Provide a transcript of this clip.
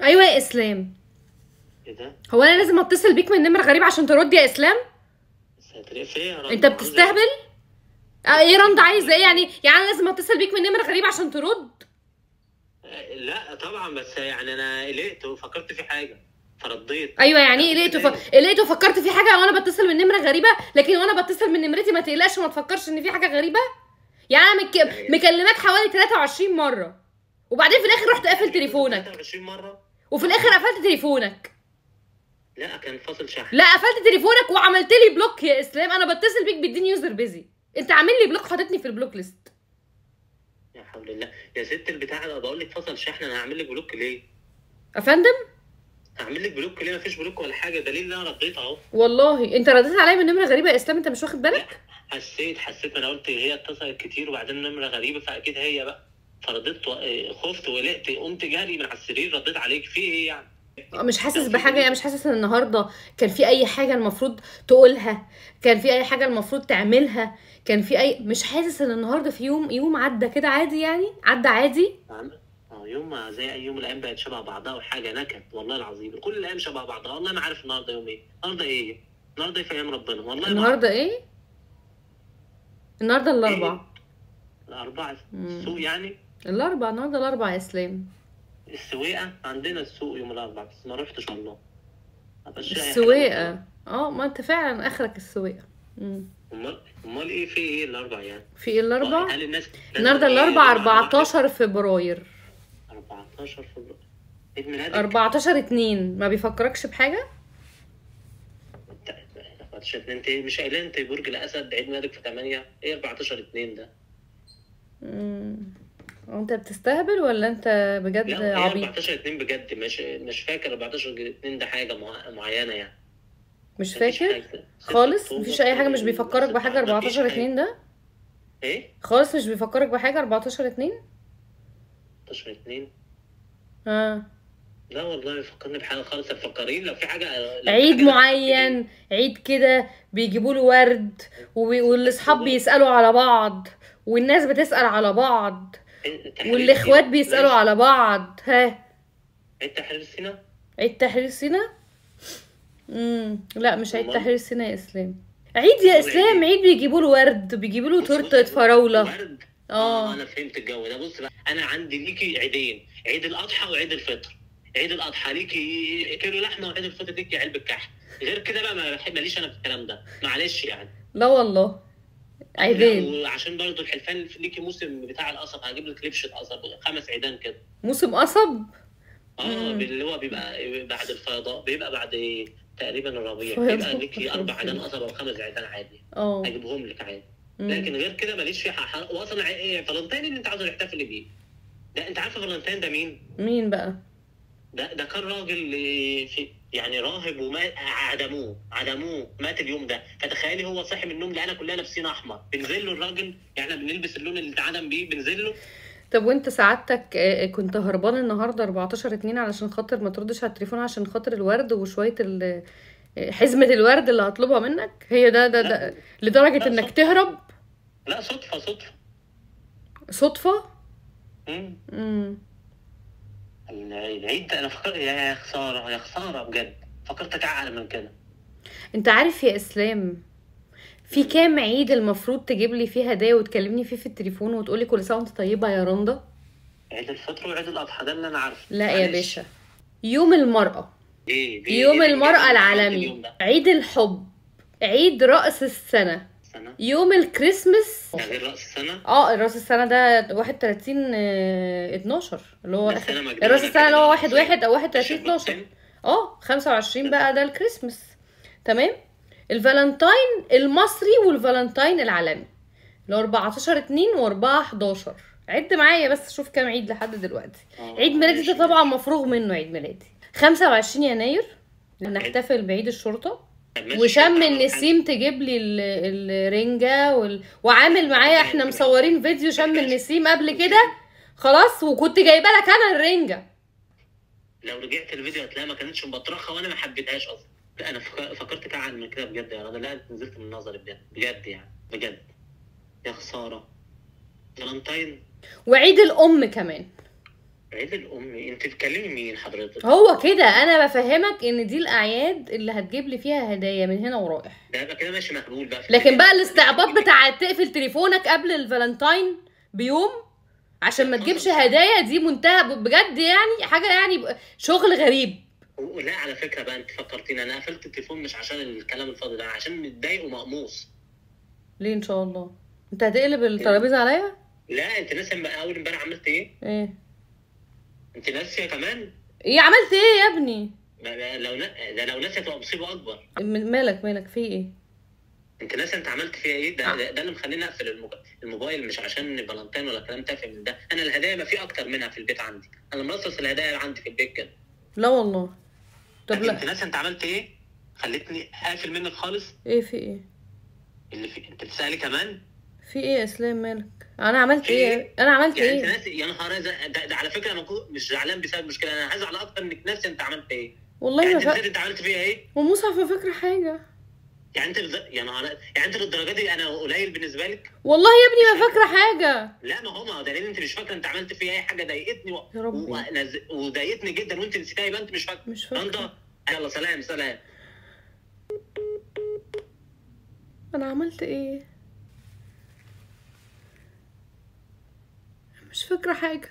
ايوه يا اسلام. ايه ده؟ هو انا لازم اتصل بيك من نمره غريبه عشان ترد يا اسلام؟ ساتر، في ايه يا رنا؟ انت عاوزة ايه؟ بتستهبل. ايه رند عايز ايه يعني انا لازم اتصل بيك من نمره غريبه عشان ترد؟ لا طبعا، بس يعني انا قلقت وفكرت في حاجه فرديت. ايوه يعني ايه قلقت وفكرت في حاجه وانا بتصل من نمره غريبه، لكن وانا بتصل من نمرتي ما تقلقش وما تفكرش ان في حاجه غريبه. يعني انا يعني مكلماك حوالي 23 مره، وبعدين في الاخر رحت قافل تليفونك. 23 مره. وفي الاخر قفلت تليفونك. لا كان فاصل شحن. لا قفلت تليفونك وعملت لي بلوك يا اسلام. انا بتصل بيك بيديني يوزر بيزي، انت عامل لي بلوك، حاططني في البلوك ليست. يا حول الله يا ست البتاع ده، بقول لك فصل شحن، انا هعمل لك بلوك ليه؟ افندم. هعمل لك بلوك ليه؟ مفيش بلوك ولا حاجه، دليل ان انا رديت اهو. والله انت رديت عليا من نمره غريبه يا اسلام، انت مش واخد لا بالك؟ حسيت انا قلت هي اتصلت كتير وبعدين نمره غريبه فاكيد هي بقى. فرديت خفت وقلقت، قمت جاري من على السرير رديت عليك. في ايه يعني؟ مش حاسس بحاجه يعني؟ مش حاسس ان النهارده كان في اي حاجه المفروض تقولها؟ كان في اي حاجه المفروض تعملها؟ كان في اي، مش حاسس ان النهارده في يوم عدى كده عادي؟ يعني عدى عادي. يوم ما زي اي يوم، الايام بقت شبه بعضها وحاجه نكد والله العظيم. كل الايام شبه بعضها والله. ما عارف النهارده يوم ايه. النهارده ايه؟ النهارده ايه في ايام ربنا والله. النهارده ايه؟ النهارده الاربعاء. إيه؟ الاربعاء السوق يعني. النهارده الاربعاء يا اسلام. السويقه عندنا السوق يوم الاربعاء بس ما رحتش والله. السويقه. ما انت فعلا اخرك السويقه. امال ايه في ايه الاربع يعني؟ في ايه الاربع؟ هل الناس النهارده الاربع 14 فبراير. 14 فبراير عيد ميلادك؟ 14/2 ما بيفكركش بحاجه؟ 14/2 انت مش قايله انت برج الاسد عيد ميلادك في 8؟ ايه 14/2 ده؟ انت بتستهبل ولا انت بجد عبيط؟ 14/2 بجد. مش فاكر 14/2 ده حاجه معينه يعني. مش فاكر خالص؟ مفيش اي حاجه مش بيفكرك بحاجه 14/2 ده؟ ايه خالص مش بيفكرك بحاجه 14/2؟ 14/2 لا والله بيفكرني بحاجه خالص. مفكرين لو في حاجه عيد معين، عيد كده بيجيبوا له ورد والاصحاب بيسالوا على بعض والناس بتسال على بعض والاخوات بيسالوا على بعض. عيد تحرير سيناء. عيد تحرير سيناء؟ لا مش عيد تحرير سيناء يا اسلام. عيد يا اسلام، عيد بيجيبوا له ورد، بيجيبوا له تورته فراوله. ورد. انا فهمت الجو ده. بص بقى، انا عندي ليكي عيدين، عيد الاضحى وعيد الفطر. عيد الاضحى ليكي كيلو لحمه وعيد الفطر ليكي علبه كحك. غير كده بقى ماليش انا في الكلام ده، معلش يعني. لا والله عيدين. وعشان برضه الحلفان ليكي موسم بتاع القصب، هجيب لك لبشه قصب 5 عيدان كده. موسم قصب؟ اللي هو بيبقى بعد الفيضاء، بيبقى بعد تقريبا الربيع، بيبقى ليكي 4 عيدان قصب او 5 عيدان عادي. هجيبهم لك عادي. لكن غير كده ماليش فيها. واصلا ايه فالنتين اللي انت عاوزه تحتفلي بيه ده؟ انت عارفه فالنتين ده مين بقى؟ ده كان راجل في يعني راهب ومات. عدموه مات اليوم ده. فتخيلي هو صاحي من النوم لقينا كلنا لابسين احمر، بنزل له الراجل. احنا بنلبس اللون اللي اتعدم بيه، بنزل له. طب وانت سعادتك كنت هربان النهارده 14/2 علشان خاطر ما تردش على التليفون عشان خاطر الورد وشويه حزمه الورد اللي هطلبها منك؟ هي ده لدرجه انك تهرب؟ لا صدفه. العيد ده انا فكرت يا خساره بجد. فكرتك اعلى من كده. انت عارف يا اسلام في كام عيد المفروض تجيب لي فيه هدايا وتكلمني فيه في التليفون وتقولي كل سنه وانت طيبه يا رندا؟ عيد الفطر وعيد الاضحى ده اللي انا عارفه. لا يا باشا، يوم المرأة. يوم المرأة العالمي، عيد الحب، عيد رأس السنة، يوم الكريسماس. ده غير رأس السنة؟ رأس السنة ده 31/12 اللي هو رأس السنة اللي هو 1/1 أو 31/12. 25 بقى ده الكريسماس. تمام. الفالنتاين المصري والفالنتاين العالمي اللي هو 14/2 و4/11. عد معايا بس شوف كام عيد لحد دلوقتي. عيد ميلادي ده طبعا مفروغ منه. عيد ميلادي 25 يناير نحتفل بعيد الشرطة، وشم النسيم تجيب لي الرنجة وعامل معايا احنا مصورين فيديو شم النسيم قبل كده خلاص، وكنت جايبه لك انا الرنجة. لو رجعت الفيديو هتلاقيها ما كانتش مبطرخه وانا ما حبيتهاش اصلا. لا انا فكرتك اعلى من كده بجد يا رنا. لا انت نزلت من نظري بجد يعني بجد. يا خساره. فالنتاين وعيد الام كمان. عيد الام؟ انت بتكلمي مين حضرتك؟ هو كده انا بفهمك ان دي الاعياد اللي هتجيب لي فيها هدايا من هنا ورايح. ده يبقى كده ماشي مقبول بقى. لكن بقى الاستعباط بتاع تقفل تليفونك قبل الفالنتاين بيوم عشان ما تجيبش هدايا، دي منتهى بجد يعني حاجه يعني شغل غريب. لا على فكره بقى انت فكرتيني، انا قفلت التليفون مش عشان الكلام الفاضي ده، عشان متضايق ومقموص. ليه ان شاء الله؟ انت هتقلب الترابيزه عليا؟ لا انت ناسيه اول امبارح عملت ايه؟ ايه؟ انت ناسيه كمان؟ ايه عملت ايه يا ابني؟ لو ناسيه تبقى مصيبه اكبر. مالك في ايه؟ انت ناسيه انت عملت فيها ايه؟ ده اللي مخليني اقفل الموبايل، مش عشان فالنتين ولا كلام تافه من ده. انا الهدايا ما في اكتر منها في البيت عندي، انا مرصص الهدايا اللي عندي في البيت كده. لا والله. طب لا انت ناسيه انت عملت ايه؟ خليتني اقفل منك خالص. ايه في ايه؟ انت بتسالي كمان؟ في ايه يا اسلام مالك؟ انا عملت ايه؟ انا عملت يعني ايه؟ انت ناسي؟ يا نهار ازرق، ده على فكره انا مش زعلان بسبب مشكله، انا هزعل اكتر انك ناسي انت عملت ايه. والله يعني انت عملت فيها ايه؟ ومصعب ما فاكره حاجه. يعني انت يا نهار، يعني انت للدرجه دي انا قليل بالنسبه لك؟ والله يا ابني ما فاكره حاجه. لا ما هو دليل انت مش فاكره انت عملت فيها اي حاجه ضايقتني يا ربي وضايقتني جدا وانت نسيتها، يبقى انت مش فاكره. يلا سلام. انا عملت ايه؟ مش فاكره حاجه.